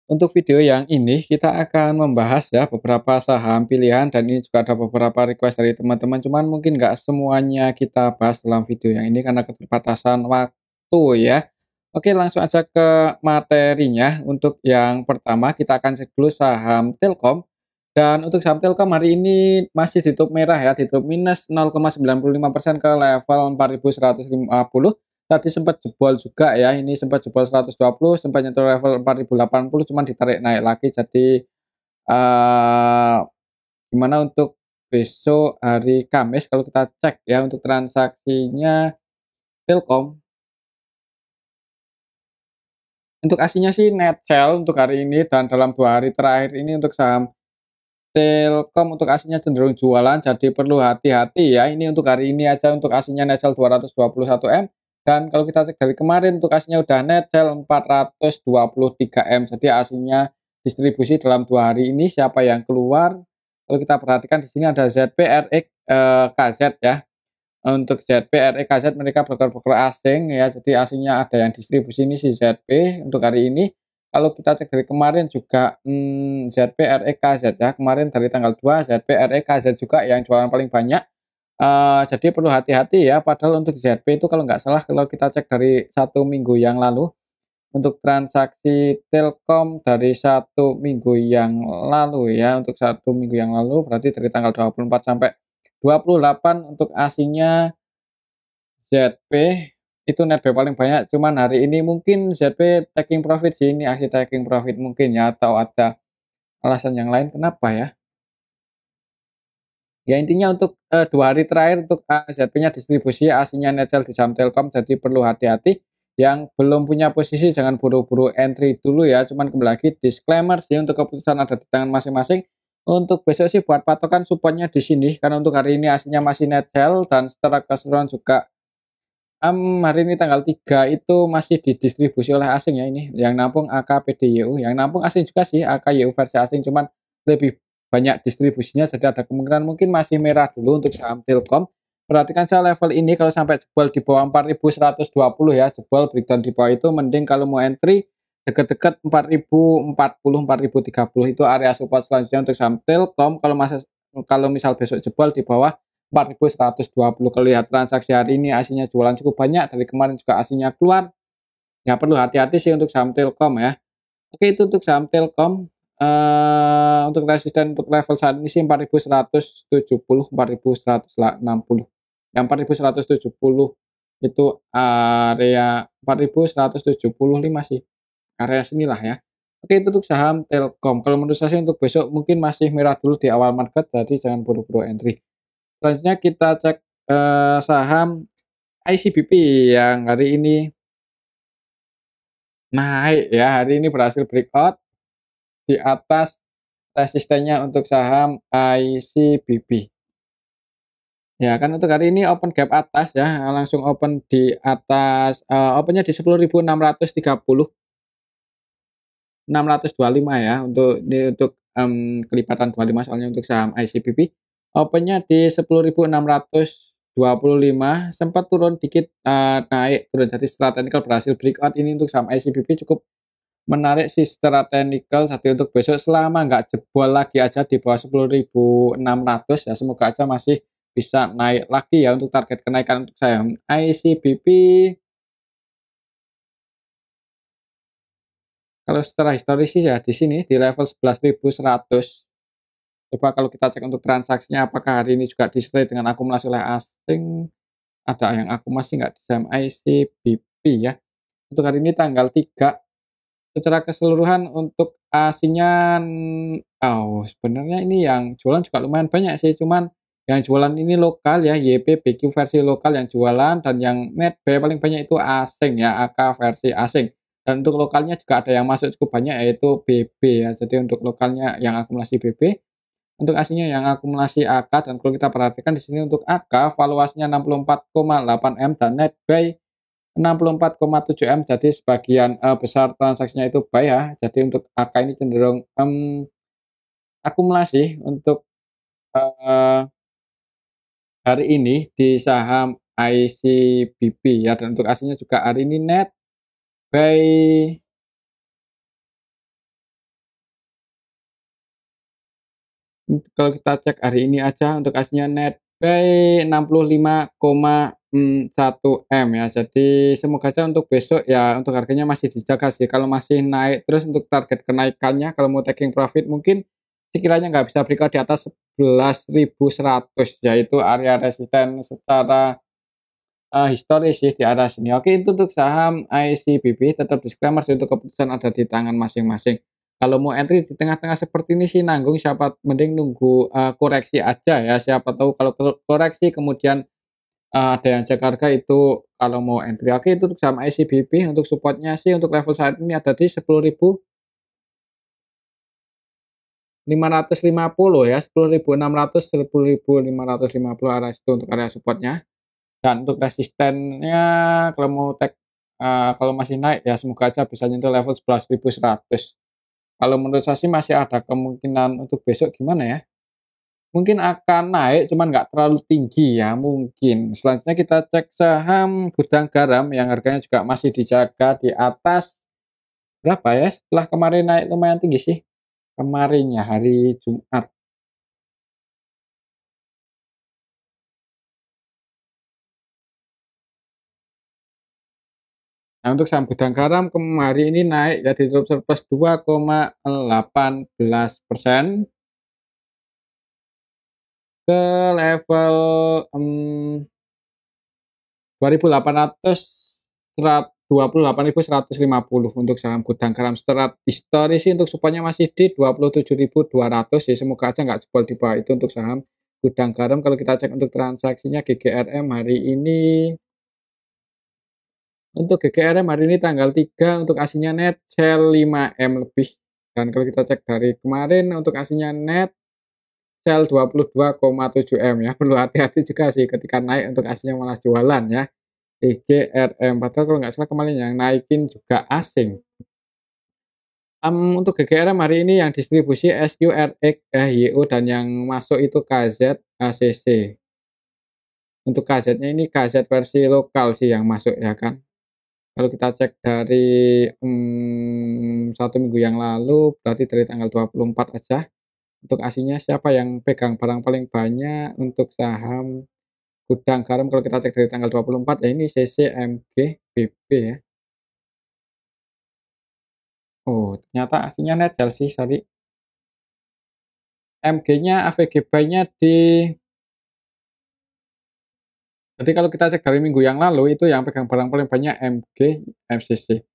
Untuk video yang ini kita akan membahas ya beberapa saham pilihan dan ini juga ada beberapa request dari teman-teman, cuman mungkin nggak semuanya kita bahas dalam video yang ini karena keterbatasan waktu ya. Oke, langsung aja ke materinya. Untuk yang pertama kita akan cek dulu saham Telkom. Dan untuk saham Telkom hari ini masih ditutup merah ya, ditutup minus 0,95% ke level 4.150. Tadi sempat jebol juga ya, ini sempat jebol 120, sempat nyentuh level 4.080, cuman ditarik naik lagi. Jadi gimana untuk besok hari Kamis kalau kita cek ya untuk transaksinya Telkom. Untuk aslinya sih net sell untuk hari ini dan dalam 2 hari terakhir ini untuk saham Telkom untuk aslinya cenderung jualan, jadi perlu hati-hati ya. Ini untuk hari ini aja untuk aslinya net sell 221 M, dan kalau kita cek dari kemarin untuk aslinya udah net sell 423 M. Jadi aslinya distribusi dalam 2 hari ini siapa yang keluar? Kalau kita perhatikan di sini ada ZPRX KZ ya. Untuk ZP, RE, KZ mereka broker-broker asing ya, jadi asingnya ada yang distribusi ini si ZP untuk hari ini. Kalau kita cek dari kemarin juga ZP, RE, KZ ya, kemarin dari tanggal 2 ZP, RE, KZ juga yang jualan paling banyak. Jadi perlu hati-hati ya, padahal untuk ZP itu kalau nggak salah kalau kita cek dari 1 minggu yang lalu, untuk transaksi Telkom dari 1 minggu yang lalu ya, untuk 1 minggu yang lalu berarti dari tanggal 24 sampai 28 untuk asingnya ZP itu netback paling banyak, cuman hari ini mungkin ZP taking profit sih, ini aksi taking profit mungkin ya, atau ada alasan yang lain kenapa ya. Ya intinya untuk 2 hari terakhir untuk ZP-nya distribusi aslinya net sell di saham Telkom, jadi perlu hati-hati. Yang belum punya posisi jangan buru-buru entry dulu ya, cuman kembali lagi disclaimer sih untuk keputusan ada di tangan masing-masing. Untuk besok sih buat patokan supportnya di sini, karena untuk hari ini aslinya masih net sell dan secara keseluruhan juga hari ini tanggal 3 itu masih didistribusi oleh asing ya ini, yang nampung AKPDYU, yang nampung asing juga sih AKYU versi asing, cuman lebih banyak distribusinya, jadi ada kemungkinan mungkin masih merah dulu untuk saham Telkom. Perhatikan saya level ini kalau sampai jebol di bawah 4.120 ya, jebol breakdown di bawah itu mending kalau mau entry deket-deket 4.040, 4.030 itu area support selanjutnya untuk saham Telkom. Kalau misal besok jebol di bawah 4.120, kalau lihat transaksi hari ini aslinya jualan cukup banyak, dari kemarin juga aslinya keluar, ya perlu hati-hati sih untuk saham Telkom ya. Oke, itu untuk saham Telkom. Untuk resisten untuk level saat ini sih 4.170, 4.160. Yang 4.170 itu area 4.175 sih. Area sinilah ya. Oke, itu untuk saham Telkom. Kalau menurut saya sih untuk besok mungkin masih merah dulu di awal market, jadi jangan buru-buru entry. Selanjutnya kita cek saham ICBP yang hari ini naik ya, hari ini berhasil breakout di atas resistennya untuk saham ICBP. Ya kan untuk hari ini open gap atas ya, langsung open di atas, opennya di 10.630, 625 ya untuk kelipatan 25 soalnya untuk saham ICBP. Opennya di 10.625, sempat turun dikit, naik turun, jadi secara teknikal berhasil breakout. Ini untuk saham ICBP cukup menarik sih secara teknikal, jadi untuk besok selama nggak jebol lagi aja di bawah 10.600 ya, semoga aja masih bisa naik lagi ya. Untuk target kenaikan untuk saham ICBP, kalau secara historis sih ya di sini di level 11.100. Coba kalau kita cek untuk transaksinya apakah hari ini juga disertai dengan akumulasi oleh asing, ada yang akumulasi nggak di saham ICBP ya. Untuk hari ini tanggal 3, secara keseluruhan untuk asingnya, sebenarnya ini yang jualan juga lumayan banyak sih, cuman yang jualan ini lokal ya, YPBQ versi lokal yang jualan, dan yang netbuy paling banyak itu asing ya, AK versi asing. Dan untuk lokalnya juga ada yang masuk cukup banyak yaitu BB ya, jadi untuk lokalnya yang akumulasi BB, untuk aslinya yang akumulasi AK, dan kalau kita perhatikan di sini untuk AK valuasinya 64,8 M dan net buy 64,7 M, jadi sebagian besar transaksinya itu buy ya. Jadi untuk AK ini cenderung akumulasi untuk eh, hari ini di saham ICBP ya, dan untuk aslinya juga hari ini net buy Kalau kita cek hari ini aja untuk aslinya netbuy 65,1 M ya. Jadi semoga aja untuk besok ya untuk harganya masih dijaga sih. Kalau masih naik terus untuk target kenaikannya kalau mau taking profit mungkin sekiranya nggak bisa breakout di atas 11.100 yaitu area resisten secara historis sih di arah sini. Oke, itu untuk saham ICBP, tetap disclaimer sih untuk keputusan ada di tangan masing-masing. Kalau mau entry di tengah-tengah seperti ini sih nanggung, siapa mending nunggu koreksi aja ya. Siapa tahu kalau koreksi kemudian ada yang cek harga itu kalau mau entry. Oke, itu untuk saham ICBP, untuk supportnya sih untuk level saat ini ada di 10.550 ya, 10.600, 10.550 arah itu untuk area supportnya. Dan untuk resistennya kalau mau kalau masih naik ya semoga aja bisa nyentuh level 11.100. Kalau menurut saya sih masih ada kemungkinan untuk besok gimana ya? Mungkin akan naik cuman nggak terlalu tinggi ya mungkin. Selanjutnya kita cek saham Gudang Garam yang harganya juga masih dijaga di atas berapa ya? Setelah kemarin naik lumayan tinggi sih. Kemarinnya hari Jumat. Nah, untuk saham Gudang Garam kemarin ini naik ya di drop surplus 2,18% ke level 28.150 untuk saham Gudang Garam. Secara historis sih untuk supportnya masih di 27.200 ya, semoga aja nggak jebol di bawah itu untuk saham Gudang Garam. Kalau kita cek untuk transaksinya GGRM hari ini, untuk GGRM hari ini tanggal 3 untuk aslinya net sell 5M lebih. Dan kalau kita cek dari kemarin untuk aslinya net sell 22,7M ya. Perlu hati-hati juga sih ketika naik untuk aslinya malah jualan ya. GGRM padahal kalau nggak salah kemarin yang naikin juga asing. Untuk GGRM hari ini yang distribusi SQRX, YO dan yang masuk itu KZ, ACC. Untuk KZ-nya ini KZ versi lokal sih yang masuk ya kan. Kalau kita cek dari 1 minggu yang lalu berarti dari tanggal 24 aja. Untuk aslinya siapa yang pegang barang paling banyak untuk saham Gudang Garam kalau kita cek dari tanggal 24 ya ini CCMG BP ya. Oh, ternyata aslinya Netgel sih, sorry. MG-nya, AVG buy-nya di jadi kalau kita cek dari minggu yang lalu itu yang pegang barang paling banyak MG, MCC.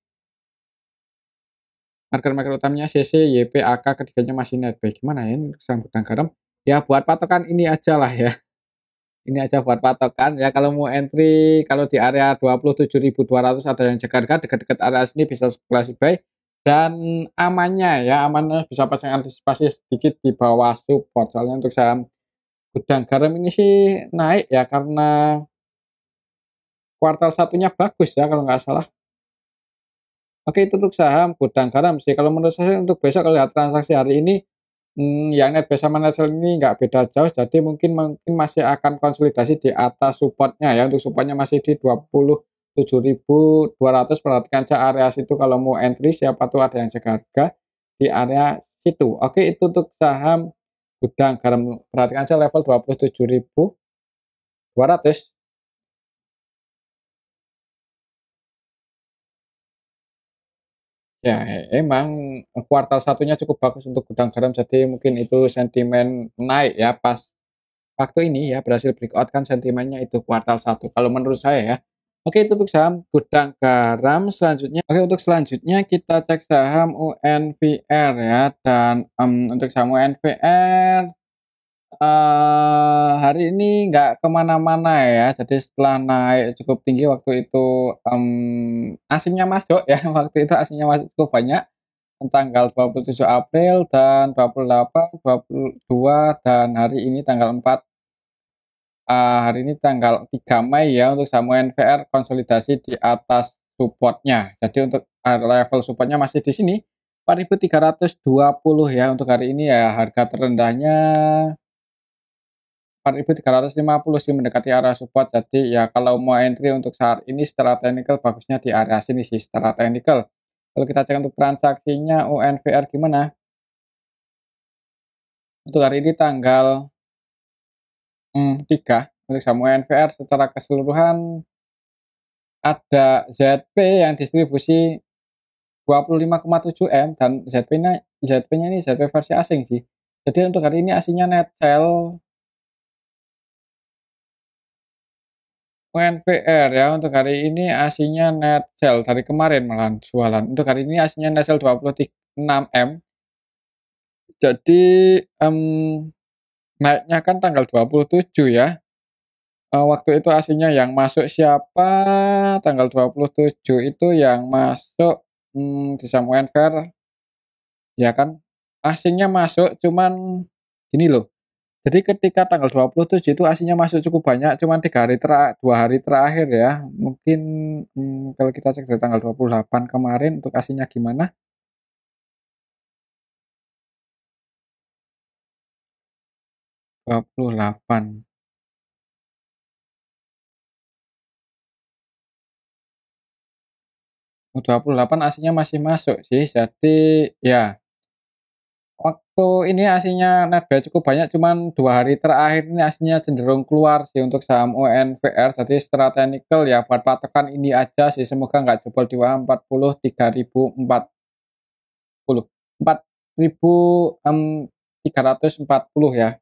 Market-market utamanya CC, YP, AK, ketiganya masih netbuy. Gimana ya ini saham Gudang Garam? Ya buat patokan ini aja lah ya. Ini aja buat patokan ya kalau mau entry kalau di area 27.200 ada yang jaga harga dekat-dekat area sini bisa spekulasi buy dan amannya bisa pasang antisipasi sedikit di bawah support soalnya untuk saham Gudang Garam ini sih naik ya karena kuartal satunya bagus ya kalau nggak salah. Oke itu untuk saham Gudang Garam sih kalau menurut saya untuk besok kalau lihat transaksi hari ini yang netbuy sama net sell ini nggak beda jauh, jadi mungkin masih akan konsolidasi di atas supportnya ya, untuk supportnya masih di 27.200. Perhatikan aja area situ kalau mau entry, siapa tuh ada yang jaga harga di area situ. Oke, itu untuk saham Gudang Garam, perhatikan aja level 27.200. Ya, emang kuartal satunya cukup bagus untuk Gudang Garam, jadi mungkin itu sentimen naik ya pas waktu ini ya berhasil breakout kan sentimennya itu kuartal satu kalau menurut saya ya. Oke itu untuk saham Gudang Garam selanjutnya. Oke untuk selanjutnya kita cek saham UNVR ya dan untuk saham UNVR hari ini nggak kemana-mana ya. Jadi setelah naik cukup tinggi waktu itu asingnya masuk ya waktu itu asingnya masuk cukup banyak tanggal 27 April dan 28, 22 dan hari ini tanggal 4. Hari ini tanggal 3 Mei ya untuk saham UNVR konsolidasi di atas supportnya. Jadi untuk level supportnya masih di sini 4.320 ya untuk hari ini ya harga terendahnya 4.350 sih mendekati area support. Jadi ya kalau mau entry untuk saat ini secara teknikal bagusnya di area sini sih secara teknikal. Kalau kita cek untuk transaksinya UNVR gimana? Untuk hari ini tanggal 3 untuk saham UNVR secara keseluruhan ada ZP yang distribusi 25,7 M dan ZP-nya ini ZP versi asing sih. Jadi untuk hari ini aslinya net sell UNVR ya, untuk hari ini aslinya net sell dari kemarin malahan jualan. Untuk hari ini aslinya net sell 26 M. Jadi naiknya kan tanggal 27 ya. Waktu itu aslinya yang masuk siapa? Tanggal 27 itu yang masuk di saham UNVR ya kan. Aslinya masuk cuman gini loh. Jadi ketika tanggal 27 itu aslinya masuk cukup banyak, cuman 2 hari terakhir ya. Mungkin kalau kita cek dari tanggal 28 kemarin untuk aslinya gimana? 28. 28 aslinya masih masuk sih. Jadi ya waktu ini aslinya netbuy cukup banyak, cuman 2 hari terakhir ini aslinya cenderung keluar sih untuk saham UNVR. Jadi secara teknikal ya buat patokan ini aja sih, semoga nggak jebol di bawah 40, 3.040, 4.340 ya.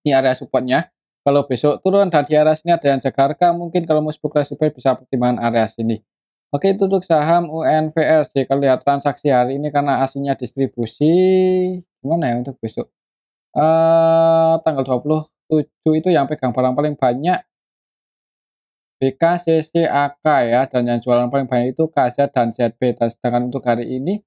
Ini area supportnya. Kalau besok turun dan di area sini ada yang jaga harga, mungkin kalau mau spekulasi buy bisa pertimbangan area sini. Oke, itu untuk saham UNVR sih. Kalau lihat transaksi hari ini karena aslinya distribusi, gimana ya untuk besok? Tanggal 27 itu yang pegang barang paling banyak BKCCAK ya, dan yang jualan paling banyak itu KZ dan ZB. Dan sedangkan untuk hari ini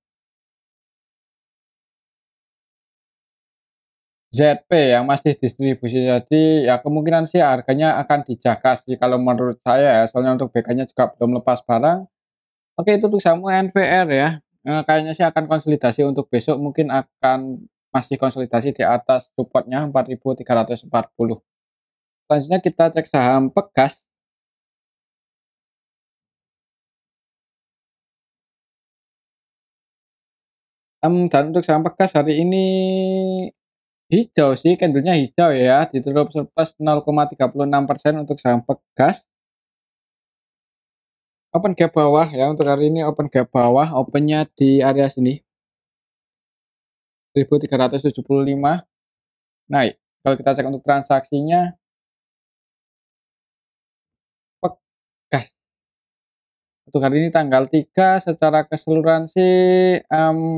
ZP yang masih distribusi. Jadi ya kemungkinan sih harganya akan dijaga sih kalau menurut saya ya. Soalnya untuk BK-nya juga belum lepas barang. Oke, itu untuk saham NVR ya. Kayaknya sih akan konsolidasi untuk besok, mungkin akan masih konsolidasi di atas supportnya 4.340. Selanjutnya kita cek saham Pegas. Dan untuk saham Pegas hari ini hijau sih, candlenya hijau ya, ditutup surplus 0,36% untuk saham Pegas. Open gap bawah ya, untuk hari ini open gap bawah, opennya di area sini 1375 naik. Kalau kita cek untuk transaksinya Pegas untuk hari ini tanggal 3 secara keseluruhan sih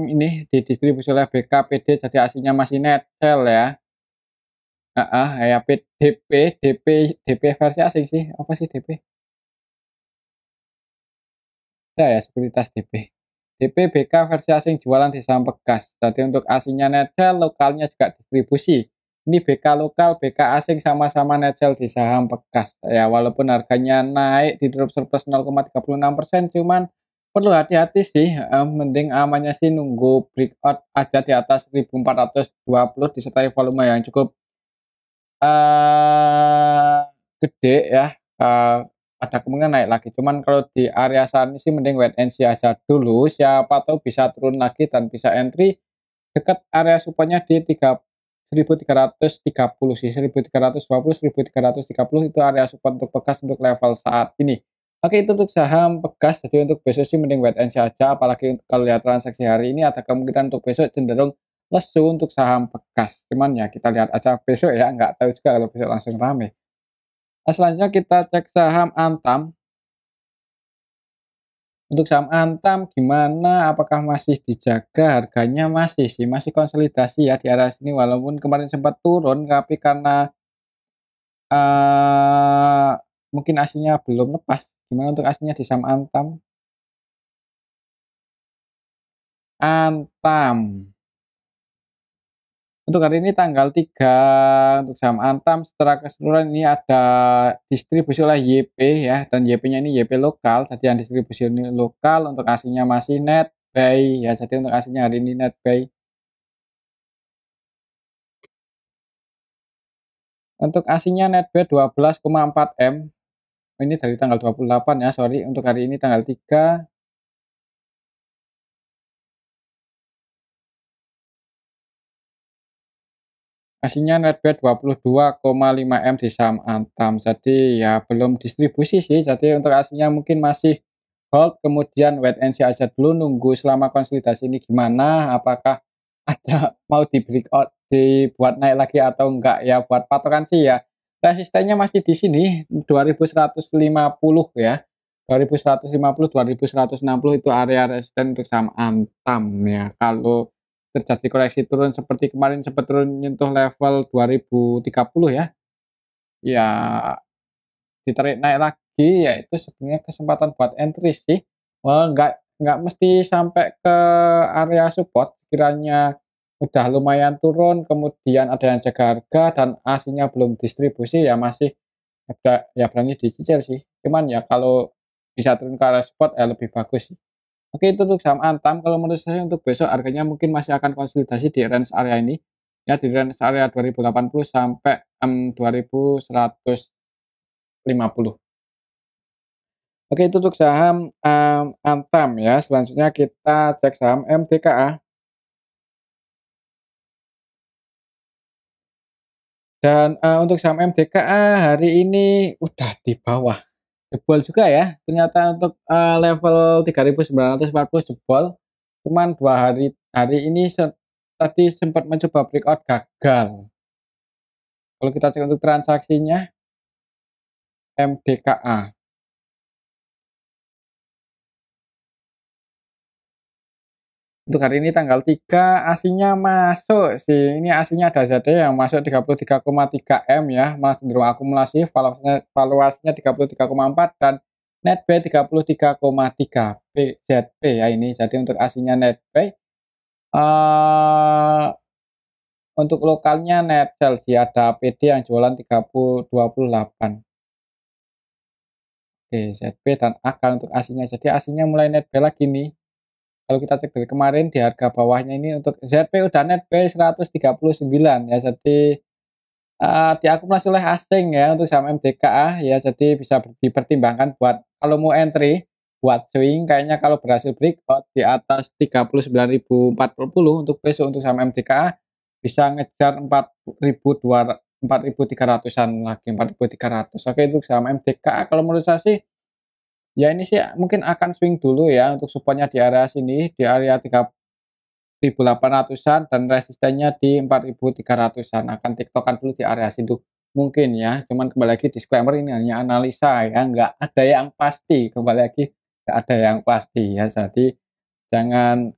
ini didistribusi oleh BKPD, jadi aslinya masih net sell ya. Ya DP versi asing sih, apa sih DP? Ya sekuritas DP. DP BK versi asing jualan di saham Pegas. Jadi untuk aslinya net sell, lokalnya juga distribusi. Ini BK lokal, BK asing sama-sama net sell di saham Pegas. Ya walaupun harganya naik di drop surplus 0,36%, cuman perlu hati-hati sih. Mending amannya sih nunggu breakout aja di atas 1420 disertai volume yang cukup eh gede ya, ada kemungkinan naik lagi. Cuman kalau di area saat ini sih mending wait and see aja dulu, siapa tahu bisa turun lagi dan bisa entry dekat area supportnya di 1330 sih, 1320, 1330 itu area support untuk Pegas untuk level saat ini. Oke, itu untuk saham Pegas, jadi untuk besok sih mending wait and see aja, apalagi kalau lihat transaksi hari ini ada kemungkinan untuk besok cenderung lesu untuk saham Pegas. Cuman ya kita lihat aja besok ya, nggak tahu juga kalau besok langsung rame. Nah, selanjutnya kita cek saham Antam. Untuk saham Antam gimana? Apakah masih dijaga? Harganya masih sih, masih konsolidasi ya di area sini walaupun kemarin sempat turun, tapi karena eh mungkin aslinya belum lepas. Gimana untuk aslinya di saham Antam? Antam. Untuk hari ini tanggal 3 untuk saham Antam secara keseluruhan ini ada distribusi oleh YP ya, dan YP-nya ini YP lokal, jadi yang distribusi ini lokal, untuk aslinya masih net buy ya, jadi untuk aslinya hari ini net buy. Untuk aslinya net buy 12,4 M. Ini dari tanggal 28 ya, sorry, untuk hari ini tanggal 3. Aslinya netbuy 22,5 M di saham Antam. Jadi ya belum distribusi sih. Jadi untuk aslinya mungkin masih hold, kemudian wait and see aja dulu, nunggu selama konsolidasi ini gimana, apakah ada mau di breakout, dibuat naik lagi atau enggak ya. Buat patokan sih ya resistennya masih di sini 2150 ya. 2150, 2160 itu area resisten untuk saham Antam ya. Kalau terjadi koreksi turun seperti kemarin sempat turun nyentuh level 2030 ya, ya ditarik naik lagi, ya itu sebenarnya kesempatan buat entry sih. Nggak mesti sampai ke area support, kiranya udah lumayan turun, kemudian ada yang jaga harga dan aslinya belum distribusi ya masih ada ya berani dicicil sih. Cuman ya kalau bisa turun ke area support ya lebih bagus sih. Oke, itu untuk saham Antam. Kalau menurut saya untuk besok harganya mungkin masih akan konsolidasi di range area ini. Ya, di range area 2080 sampai 2150. Oke, itu untuk saham Antam ya. Selanjutnya kita cek saham MTKA. Dan untuk saham MTKA hari ini udah di bawah. Jebol juga ya. Ternyata untuk level 3940 jebol. Cuman 2 hari hari ini tadi sempat mencoba breakout gagal. Kalau kita cek untuk transaksinya MDKA. Untuk hari ini tanggal 3 aslinya masuk sih. Ini aslinya ada ZD yang masuk 33,3 M ya. Masih cenderung akumulasi, valuasinya 33,4 dan netbuy 33,3 ZP ya ini. Jadi untuk aslinya netbuy untuk lokalnya net sell sih ada PD yang jualan 28. Oke, ZP dan AK untuk aslinya. Jadi aslinya mulai netbuy lagi nih. Kalau kita cek dari kemarin di harga bawahnya ini untuk ZP udah netbuy 139 ya. Jadi diakumulasi oleh asing ya untuk saham MDKA ya. Jadi bisa dipertimbangkan buat kalau mau entry buat swing kayaknya kalau berhasil breakout di atas 39.040 untuk besok untuk saham MDKA bisa ngejar 4.300-an lagi 4.300. Oke, untuk saham MDKA kalau menurut saya sih ya ini sih mungkin akan swing dulu ya untuk supportnya di area sini di area 3.800-an dan resistennya di 4.300-an akan tiktokan dulu di area situ mungkin ya. Cuman kembali lagi disclaimer ini hanya analisa ya, nggak ada yang pasti, kembali lagi nggak ada yang pasti ya. Jadi jangan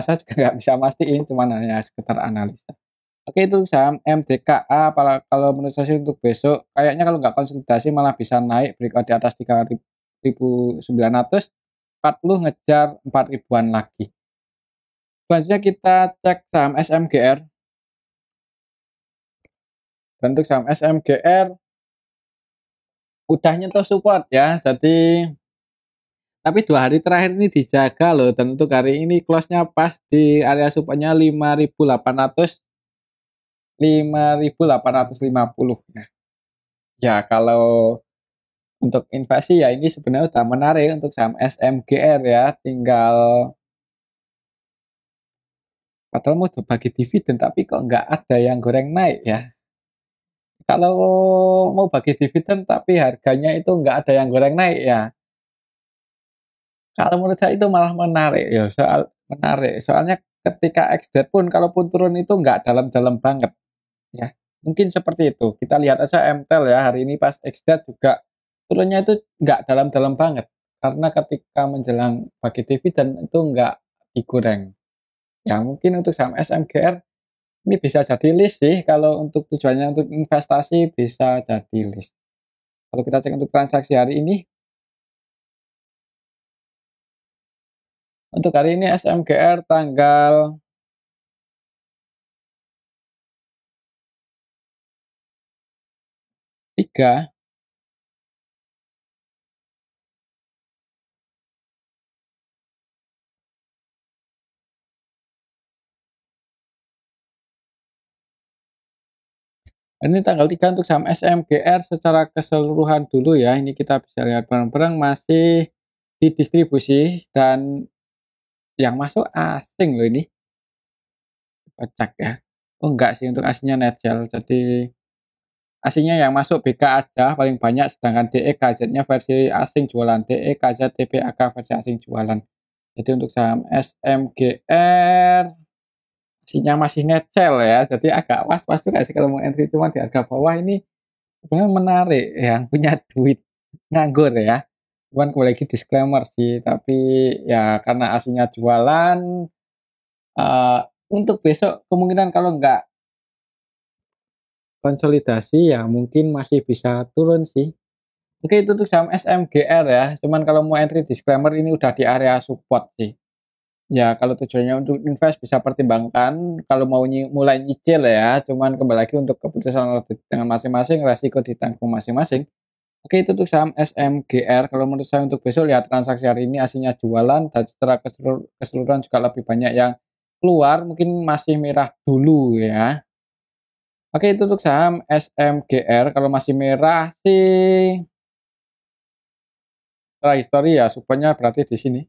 saya juga nggak bisa mastiin, cuman hanya sekedar analisa. Oke, itu saham MDKA kalau menurut saya sih untuk besok kayaknya kalau nggak konsolidasi malah bisa naik breakout di atas 3.940 ngejar 4.000-an lagi. Selanjutnya kita cek saham SMGR. Dan untuk saham SMGR udah nyentuh support ya. Jadi tapi 2 hari terakhir ini dijaga loh dan untuk hari ini close-nya pas di area supportnya 5.800 5.850 ya. Ya kalau untuk investasi ya ini sebenarnya udah menarik untuk saham SMGR ya. Tinggal padahal mau bagi dividen tapi kok nggak ada yang goreng naik ya. Kalau mau bagi dividen tapi harganya itu nggak ada yang goreng naik ya. Kalau menurut saya itu malah menarik ya, soalnya ketika ex-date pun kalaupun turun itu nggak dalam-dalam banget ya. Mungkin seperti itu. Kita lihat aja MTEL ya hari ini pas ex-date juga turunnya itu nggak dalam-dalam banget. Karena ketika menjelang bagi dividen itu nggak digoreng. Ya mungkin untuk saham SMGR ini bisa jadi list sih kalau untuk tujuannya untuk investasi bisa jadi list. Kalau kita cek untuk transaksi hari ini, untuk hari ini SMGR tanggal 3 ini tanggal 3 untuk saham SMGR secara keseluruhan dulu ya. Ini kita bisa lihat bareng-bareng masih didistribusi dan yang masuk asing loh ini. Kocak ya. Oh enggak sih untuk aslinya Netgel. Jadi aslinya yang masuk BK aja paling banyak, sedangkan DE KZ-nya versi asing jualan. DE KZ TBAK versi asing jualan. Jadi untuk saham SMGR aslinya masih Netgel ya. Jadi agak was-was juga sih kalau mau entry, cuma di harga bawah ini sebenarnya menarik yang punya duit nganggur ya. Cuman kembali lagi disclaimer sih, tapi ya karena aslinya jualan, eee, untuk besok kemungkinan kalau nggak konsolidasi ya mungkin masih bisa turun sih. Oke itu untuk saham SMGR ya, cuman kalau mau entry disclaimer ini udah di area support sih. Ya kalau tujuannya untuk invest bisa pertimbangkan, kalau mau mulai nyicil ya, cuman kembali lagi untuk keputusan dengan masing-masing, resiko ditanggung masing-masing. Oke itu untuk saham SMGR, kalau menurut saya untuk besok lihat transaksi hari ini aslinya jualan dan secara keseluruhan juga lebih banyak yang keluar, mungkin masih merah dulu ya. Oke itu untuk saham SMGR, kalau masih merah sih secara histori ya supportnya berarti di sini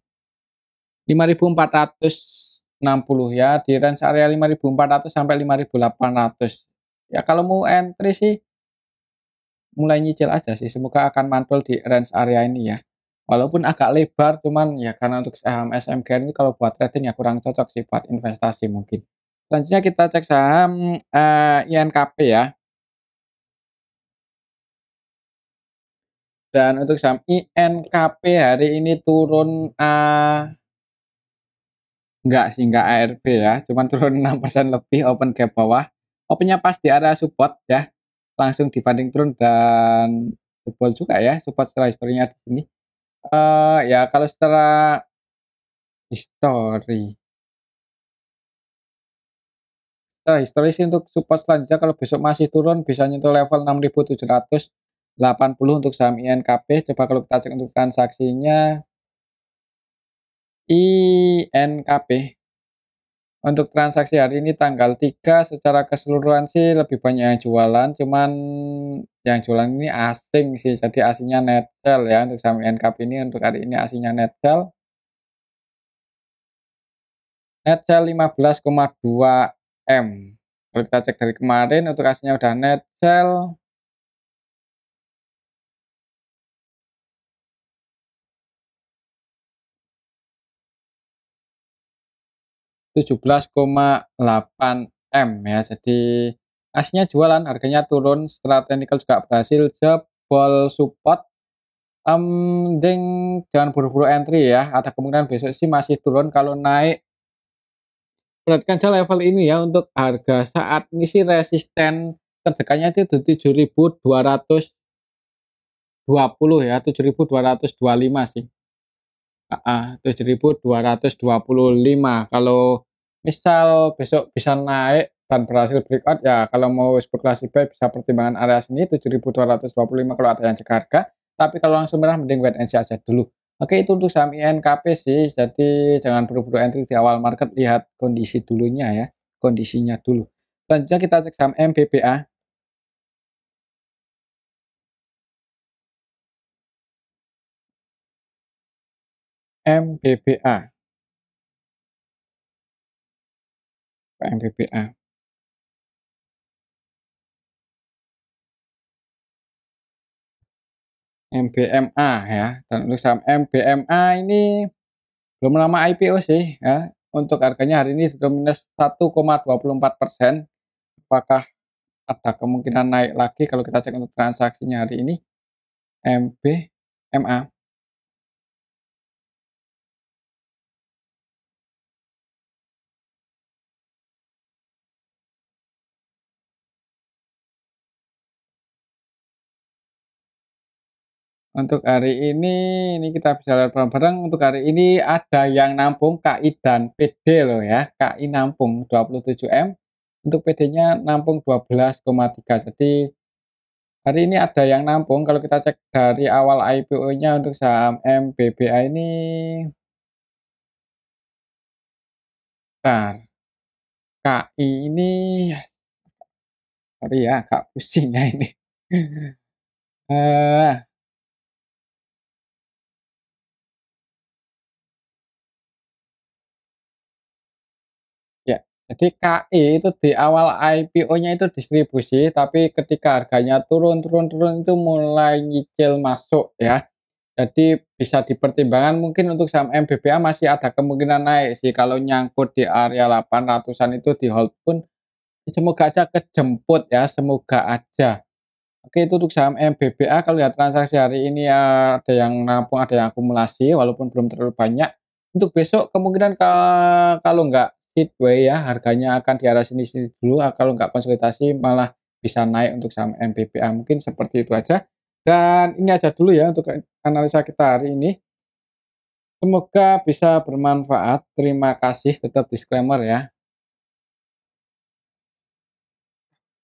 5.460 ya, di range area 5.400 sampai 5.800. Ya kalau mau entry sih mulai nyicil aja sih, semoga akan mantul di range area ini ya. Walaupun agak lebar, cuman ya karena untuk saham SMGR ini kalau buat trading ya kurang cocok sih buat investasi mungkin. Selanjutnya kita cek saham INKP ya. Dan untuk saham INKP hari ini turun enggak sih, enggak ARB ya, cuman turun 6% lebih, open gap bawah. Opennya pas di area support ya, langsung dibanding turun dan jebol juga ya, support setelah historinya di sini. Ya kalau secara histori secara histori sih untuk support selanjutnya kalau besok masih turun bisa nyentuh level 6.780 untuk saham INKP. Coba kalau kita cek untuk transaksinya INKP. Untuk transaksi hari ini tanggal 3 secara keseluruhan sih lebih banyak yang jualan, cuman yang jualan ini asing sih, jadi aslinya Netgel ya untuk saham INKP ini untuk hari ini aslinya Netgel. Netgel 15,2 M. Kalau kita cek dari kemarin untuk aslinya udah Netgel 17,8 M ya. Jadi aslinya jualan, harganya turun setelah technical juga berhasil jebol support. Mending jangan buru-buru entry ya, ada kemungkinan besok sih masih turun, kalau naik perhatikan aja level ini ya, untuk harga saat ini sih resisten terdekatnya itu di 7.220 ya, 7.225 sih. Heeh, 7.225. Kalau misal besok bisa naik dan berhasil breakout ya kalau mau spekulasi buy bisa pertimbangan area sini 7.225 kalau ada yang cek harga, tapi kalau langsung merah mending wait and see aja dulu. Oke itu untuk saham INKP sih, jadi jangan buru-buru entry di awal market, lihat kondisi dulunya ya, kondisinya dulu. Selanjutnya kita cek saham MBBA. MBBA, MBBA. MBMA ya, dan untuk saham MBMA ini belum lama IPO sih ya, untuk harganya hari ini sudah minus 1,24%. Apakah ada kemungkinan naik lagi kalau kita cek untuk transaksinya hari ini MBMA. Untuk hari ini kita bisa lihat bareng-bareng, untuk hari ini ada yang nampung KI dan PD loh ya, KI nampung 27 M, untuk PD-nya nampung 12,3. Jadi hari ini ada yang nampung, kalau kita cek dari awal IPO-nya untuk saham MBBA ini, bentar, KI ini, sorry ya, agak pusing ya ini. Eh, ya, Jadi KI itu di awal IPO-nya itu distribusi, tapi ketika harganya turun itu mulai nyicil masuk ya. Jadi bisa dipertimbangkan mungkin untuk saham MBBA masih ada kemungkinan naik sih kalau nyangkut di area 800-an itu di hold pun semoga aja kejemput ya, semoga aja. Oke, itu untuk saham MBBA kalau lihat transaksi hari ini ya ada yang nampung, ada yang akumulasi walaupun belum terlalu banyak. Untuk besok kemungkinan kalau nggak sideways ya harganya akan di arah sini-sini dulu, kalau nggak konsolidasi malah bisa naik untuk saham MBBA. Mungkin seperti itu aja. Dan ini aja dulu ya untuk analisa kita hari ini. Semoga bisa bermanfaat. Terima kasih, tetap disclaimer ya.